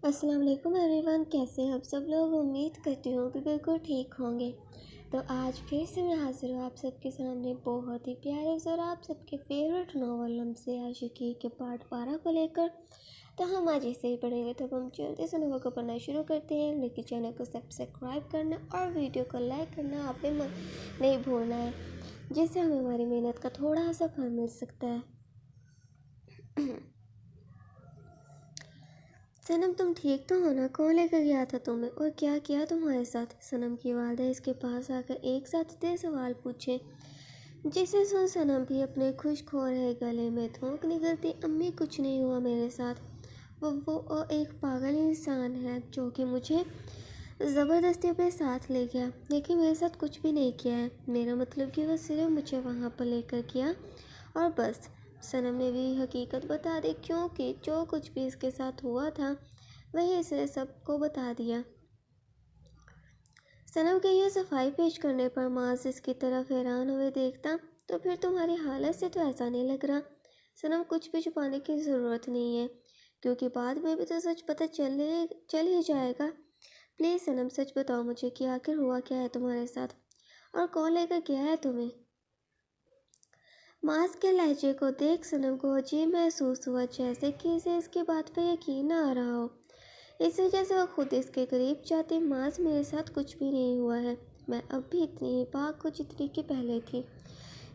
السلام علیکم every one, کیسے ہیں آپ سب لوگ؟ امید کرتی ہوں کہ بالکل ٹھیک ہوں گے۔ تو آج پھر سے میں حاضر ہوں آپ سب کے سامنے بہت ہی پیارے سے اور آپ سب کے فیوریٹ ناول لمحے عاشقی کے پارٹ 12 کو لے کر۔ تو ہم آج اسے ہی پڑھیں گے، تو ہم جلدی سے ناول کو پڑھنا شروع کرتے ہیں، لیکن چینل کو سبسکرائب کرنا اور ویڈیو کو لائک کرنا آپ نے نہیں بھولنا ہے، جس سے ہمیں ہماری محنت کا تھوڑا سا پھل مل سکتا ہے۔ صنم تم ٹھیک تو ہو نا؟ کون لے کر گیا تھا تمہیں اور کیا کیا تمہارے ساتھ؟ صنم کی والدہ اس کے پاس آ کر ایک ساتھ اتنے سوال پوچھے جسے سن صنم بھی اپنے خشک ہو رہے گلے میں تھوک نکلتی۔ امی کچھ نہیں ہوا میرے ساتھ، وہ ایک پاگل انسان ہے جو کہ مجھے زبردستی اپنے ساتھ لے گیا، لیکن میرے ساتھ کچھ بھی نہیں کیا ہے۔ میرا مطلب کہ وہ صرف مجھے وہاں پر لے کر گیا اور بس۔ صنم نے بھی حقیقت بتا دی، کیونکہ جو کچھ بھی اس کے ساتھ ہوا تھا وہی اس نے سب کو بتا دیا۔ صنم کے یہ صفائی پیش کرنے پر معاذ اس کی طرف حیران ہوئے دیکھتا۔ تو پھر تمہاری حالت سے تو ایسا نہیں لگ رہا۔ صنم کچھ بھی چھپانے کی ضرورت نہیں ہے، کیونکہ بعد میں بھی تو سچ پتہ چل ہی جائے گا۔ پلیز صنم سچ بتاؤ مجھے کہ آخر ہوا کیا ہے تمہارے ساتھ اور کون لے کر گیا ہے تمہیں؟ معاذ کے لہجے کو دیکھ صنم کو عجیب محسوس ہوا، جیسے کہ اسے اس کی بات پہ یقین نہ آ رہا ہو۔ اس وجہ سے وہ خود اس کے قریب جاتی۔ معاذ میرے ساتھ کچھ بھی نہیں ہوا ہے، میں اب بھی اتنی ہی پاک ہوں جتنی کہ پہلے تھی۔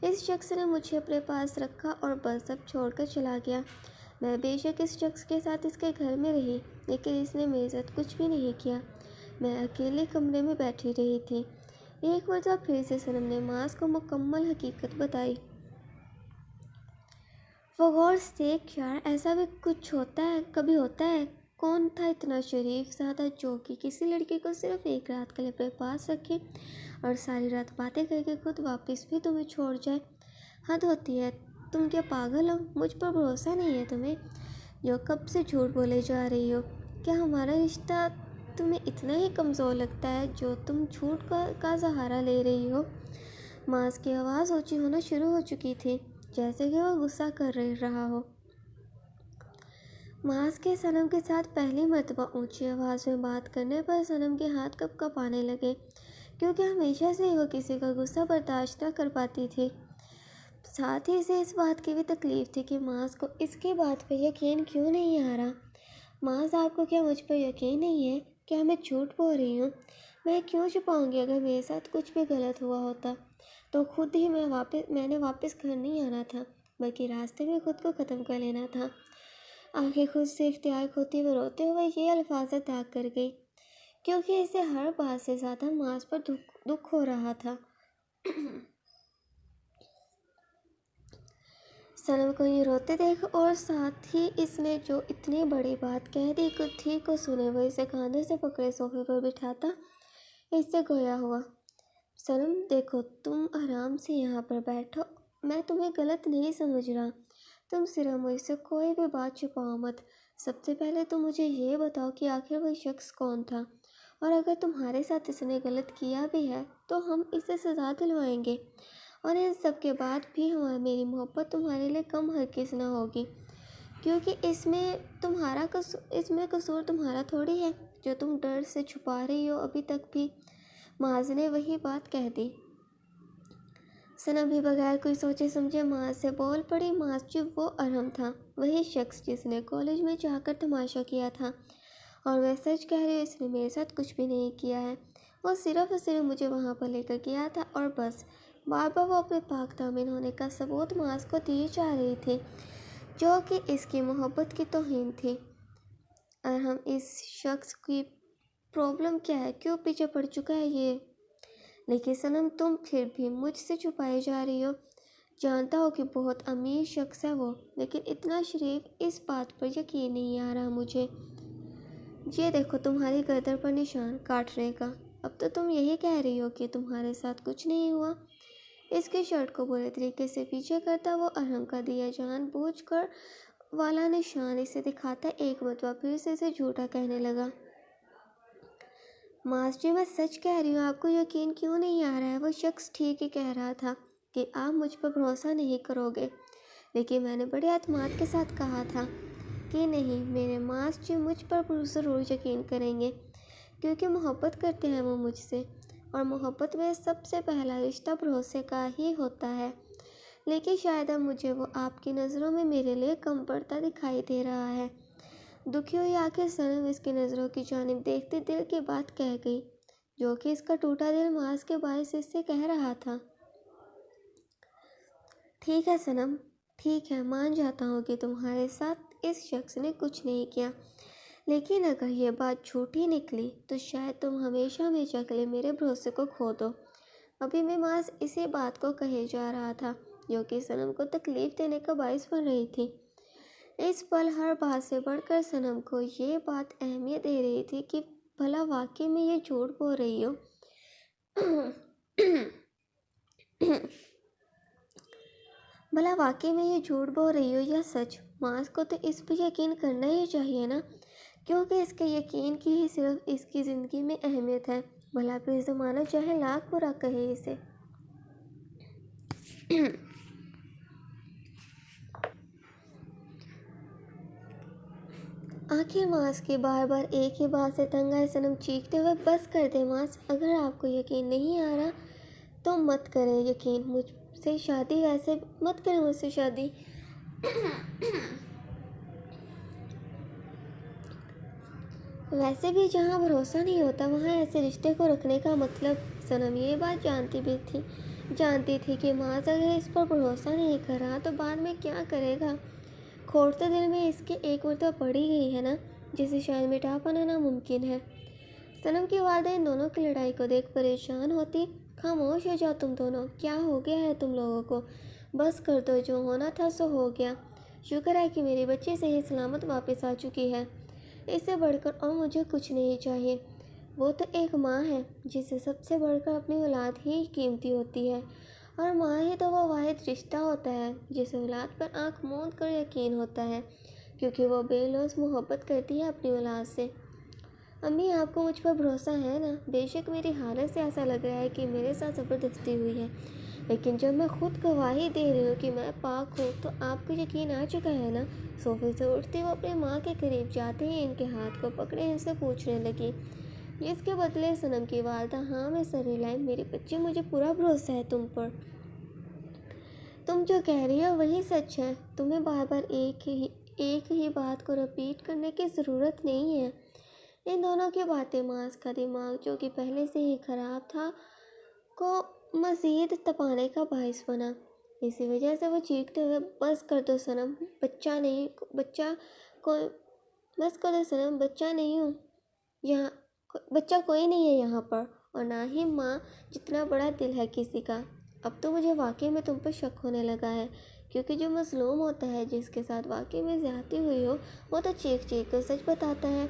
اس شخص نے مجھے اپنے پاس رکھا اور بس اب چھوڑ کر چلا گیا۔ میں بے شک اس شخص کے ساتھ اس کے گھر میں رہی، لیکن اس نے میرے ساتھ کچھ بھی نہیں کیا۔ میں اکیلے کمرے میں بیٹھی رہی تھی۔ ایک مرتبہ پھر سے صنم نے معاذ کو مکمل حقیقت بتائی۔ وہ غور سے دیکھ، یار ایسا بھی کچھ کبھی ہوتا ہے؟ کون تھا اتنا شریف زادہ جو کہ کسی لڑکی کو صرف ایک رات کے لیے اپنے پاس رکھے اور ساری رات باتیں کر کے خود واپس بھی تمہیں چھوڑ جائے؟ حد ہوتی ہے، تم کیا پاگل ہو؟ مجھ پر بھروسہ نہیں ہے تمہیں جو کب سے جھوٹ بولے جا رہی ہو؟ کیا ہمارا رشتہ تمہیں اتنا ہی کمزور لگتا ہے جو تم جھوٹ کا سہارا لے رہی ہو؟ معاذ کی آواز اونچی ہونا شروع ہو چکی تھی، جیسے کہ وہ غصہ کر رہا ہو۔ معاذ کے صنم کے ساتھ پہلی مرتبہ اونچی آواز میں بات کرنے پر صنم کے ہاتھ کپ کپ آنے لگے، کیونکہ ہمیشہ سے وہ کسی کا غصہ برداشت نہ کر پاتی تھی۔ ساتھ ہی اسے اس بات کی بھی تکلیف تھی کہ معاذ کو اس کی بات پہ یقین کیوں نہیں آ رہا۔ معاذ آپ کو کیا مجھ پر یقین نہیں ہے؟ کیا میں جھوٹ بول رہی ہوں؟ میں کیوں چھپاؤں گی؟ اگر میرے ساتھ کچھ بھی غلط ہوا ہوتا تو خود ہی میں نے واپس گھر نہیں آنا تھا، بلکہ راستے میں خود کو ختم کر لینا تھا۔ آنکھیں خود سے اختیار کھوتی ہوئے روتے ہوئے یہ الفاظ ادا کر گئی، کیونکہ اسے ہر بات سے زیادہ معاذ پر دکھ ہو رہا تھا۔ صنم کو یہ روتے دیکھ اور ساتھ ہی اس نے جو اتنی بڑی بات کہہ دی تھی کو سنے وہ اسے کاندھے سے پکڑے صوفے پر بٹھاتا اس سے گویا ہوا۔ صنم دیکھو، تم آرام سے یہاں پر بیٹھو، میں تمہیں غلط نہیں سمجھ رہا، تم صرف مجھ سے کوئی بھی بات چھپاؤ مت۔ سب سے پہلے تم مجھے یہ بتاؤ کہ آخر وہ شخص کون تھا، اور اگر تمہارے ساتھ اس نے غلط کیا بھی ہے تو ہم اسے سزا دلوائیں گے، اور ان سب کے بعد بھی میری محبت تمہارے لیے کم ہرگز نہ ہوگی، کیونکہ اس میں قصور تمہارا تھوڑی ہے جو تم ڈر سے چھپا رہی ہو ابھی تک بھی۔ معاذ نے وہی بات کہہ دی۔ صنم بھی بغیر کوئی سوچے سمجھے معاذ سے بول پڑی۔ معاذ جو وہ ارحم تھا، وہی شخص جس نے کالج میں جا کر تماشا کیا تھا، اور میں سچ کہہ رہی ہوں اس نے میرے ساتھ کچھ بھی نہیں کیا ہے۔ وہ صرف اور صرف مجھے وہاں پر لے کر گیا تھا اور بس۔ بار بار وہ اپنے پاک دامن ہونے کا ثبوت معاذ کو دیے جا رہی تھی، جو کہ اس کی محبت کی توہین تھی۔ ارحم، اس شخص کی پرابلم کیا ہے؟ کیوں پیچھے پڑ چکا ہے یہ؟ لیکن صنم تم پھر بھی مجھ سے چھپائے جا رہی ہو۔ جانتا ہو کہ بہت امیر شخص ہے وہ، لیکن اتنا شریف، اس بات پر یقین نہیں آ رہا مجھے۔ یہ دیکھو تمہاری گردن پر نشان کاٹنے کا، اب تو تم یہی کہہ رہی ہو کہ تمہارے ساتھ کچھ نہیں ہوا۔ اس کی شرٹ کو برے طریقے سے پیچھے کرتا وہ ارحم کا دیا جان بوجھ کر والا نشان اسے دکھاتا ایک مرتبہ پھر سے اسے جھوٹا کہنے لگا۔ معاذ جی، میں سچ کہہ رہی ہوں، آپ کو یقین کیوں نہیں آ رہا ہے؟ وہ شخص ٹھیک ہی کہہ رہا تھا کہ آپ مجھ پر بھروسہ نہیں کرو گے، لیکن میں نے بڑے اعتماد کے ساتھ کہا تھا کہ نہیں، میرے ماس جی مجھ پر ضرور یقین کریں گے، کیونکہ محبت کرتے ہیں وہ مجھ سے، اور محبت میں سب سے پہلا رشتہ بھروسے کا ہی ہوتا ہے۔ لیکن شاید اب مجھے وہ آپ کی نظروں میں میرے لیے کم پڑتا دکھائی دے رہا ہے۔ دکھی ہوئی آخر صنم اس کی نظروں کی جانب دیکھتے دل کی بات کہہ گئی، جو کہ اس کا ٹوٹا دل ماس کے باعث اس سے کہہ رہا تھا۔ ٹھیک ہے صنم، ٹھیک ہے، مان جاتا ہوں کہ تمہارے ساتھ اس شخص نے کچھ نہیں کیا، لیکن اگر یہ بات جھوٹی نکلی تو شاید تم ہمیشہ ہمیشہ کے لیے میرے بھروسے کو کھو دو۔ ابھی میں ماس اسی بات کو کہے جا رہا تھا جو کہ صنم کو تکلیف دینے کا باعث بن رہی تھی۔ اس پل ہر بات سے بڑھ کر صنم کو یہ بات اہمیت دے رہی تھی کہ بھلا واقعی میں یہ جھوٹ بول رہی ہو بھلا واقعی میں یہ جھوٹ بول رہی ہو یا سچ۔ ماس کو تو اس پہ یقین کرنا ہی چاہیے نا، کیونکہ اس کے یقین کی ہی صرف اس کی زندگی میں اہمیت ہے، بھلا پھر زمانہ چاہے لاکھ برا کہے اسے۔ آخر ماس کی بار بار ایک ہی بات سے تنگ آئے صنم چیختے ہوئے، بس کر دے ماس، اگر آپ کو یقین نہیں آ رہا تو مت کریں یقین مجھ سے شادی، ویسے مت کریں مجھ سے شادی۔ ویسے بھی جہاں بھروسہ نہیں ہوتا وہاں ایسے رشتے کو رکھنے کا مطلب۔ صنم یہ بات جانتی تھی کہ ماس اگر اس پر بھروسہ نہیں کر رہا تو بعد میں کیا کرے گا۔ کھوٹ تو دل میں اس کے ایک مرتبہ پڑی گئی ہے نا، جسے شاید مٹا پانا ناممکن ہے۔ صنم کی والدہ ان دونوں کی لڑائی کو دیکھ پریشان ہوتی۔ خاموش ہو جاؤ تم دونوں، کیا ہو گیا ہے تم لوگوں کو؟ بس کر دو، جو ہونا تھا سو ہو گیا۔ شکر ہے کہ میری بچی صحیح سلامت واپس آ چکی ہے، اس سے بڑھ کر اور مجھے کچھ نہیں چاہیے۔ وہ تو ایک ماں ہے جسے سب سے بڑھ کر اپنی اولاد ہی قیمتی ہوتی ہے، اور ماں ہی تو وہ واحد رشتہ ہوتا ہے جسے اولاد پر آنکھ موند کر یقین ہوتا ہے، کیونکہ وہ بے لوث محبت کرتی ہے اپنی اولاد سے۔ امی، آپ کو مجھ پر بھروسہ ہے نا؟ بے شک میری حالت سے ایسا لگ رہا ہے کہ میرے ساتھ زبردستی ہوئی ہے، لیکن جب میں خود گواہی دے رہی ہوں کہ میں پاک ہوں تو آپ کو یقین آ چکا ہے نا؟ صوفے سے اٹھتی وہ اپنی ماں کے قریب جاتے ہی ان کے ہاتھ کو پکڑے ان سے پوچھنے لگی، جس کے بدلے صنم کی والدہ ہاں میں سر ہلائیں، میری بچی مجھے پورا بھروسہ ہے تم پر، تم جو کہہ رہی ہو وہی سچ ہے، تمہیں بار بار ایک ہی بات کو رپیٹ کرنے کی ضرورت نہیں ہے۔ ان دونوں کی باتیں ماس کا دماغ جو کہ پہلے سے ہی خراب تھا کو مزید تپانے کا باعث بنا۔ اسی وجہ سے وہ چیختے ہوئے، بس کر دو صنم، بس کر دو صنم، بچہ کوئی نہیں ہے یہاں پر، اور نہ ہی ماں جتنا بڑا دل ہے کسی کا۔ اب تو مجھے واقعی میں تم پر شک ہونے لگا ہے، کیونکہ جو مظلوم ہوتا ہے، جس کے ساتھ واقعی میں زیادتی ہوئی ہو، وہ تو چیخ چیخ کر سچ بتاتا ہے۔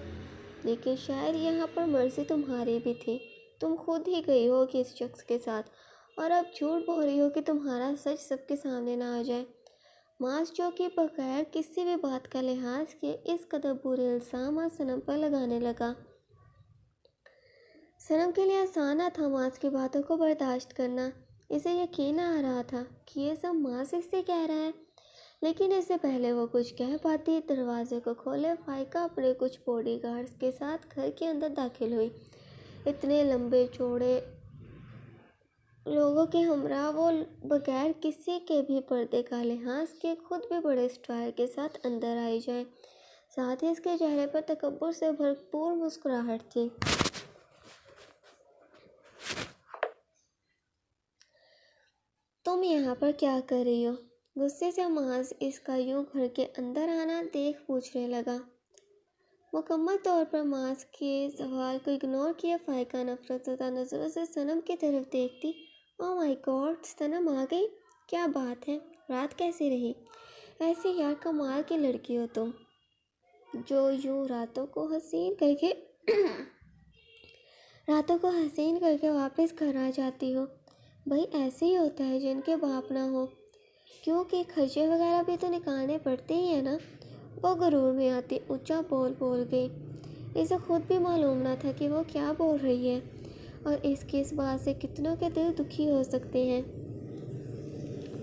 لیکن شاید یہاں پر مرضی تمہاری بھی تھی، تم خود ہی گئی ہو کہ اس شخص کے ساتھ، اور اب جھوٹ بول رہی ہو کہ تمہارا سچ سب کے سامنے نہ آ جائے۔ ماس جو کہ بغیر کسی بھی بات کا لحاظ کیے اس قدر برے الزامات صنم پر لگانے لگا۔ صنم کے لیے آسان نہ تھا ماس کی باتوں کو برداشت کرنا، اسے یقین آ رہا تھا کہ یہ سب ماس اس سے کہہ رہا ہے، لیکن اس سے پہلے وہ کچھ کہہ پاتی دروازے کو کھولے فائقہ اپنے کچھ باڈی گارڈز کے ساتھ گھر کے اندر داخل ہوئی۔ اتنے لمبے چوڑے لوگوں کے ہمراہ وہ بغیر کسی کے بھی پردے کا لحاظ کے خود بھی بڑے اسٹائل کے ساتھ اندر آئی جائے، ساتھ ہی اس کے چہرے پر تکبر سے بھرپور مسکراہٹ تھی۔ تم یہاں پر کیا کر رہی ہو؟ غصے سے ماس اس کا یوں گھر کے اندر آنا دیکھ پوچھنے لگا۔ مکمل طور پر ماس کے سوال کو اگنور کیے فائقہ نفرت زدہ نظروں سے صنم کی طرف دیکھتی۔ او مائی گاڈ، صنم آ گئی، کیا بات ہے، رات کیسی رہی؟ ایسی یار کمال کی لڑکی ہو تم، جو یوں راتوں کو حسین کر کے واپس گھر آ جاتی ہو۔ بھئی ایسے ہی ہوتا ہے جن کے باپ نہ ہو، کیونکہ خرچے وغیرہ بھی تو نکالنے پڑتے ہی ہیں نا۔ وہ غرور میں آتی اونچا بول گئی۔ اسے خود بھی معلوم نہ تھا کہ وہ کیا بول رہی ہے، اور اس کی اس بات سے کتنوں کے دل دکھی ہو سکتے ہیں۔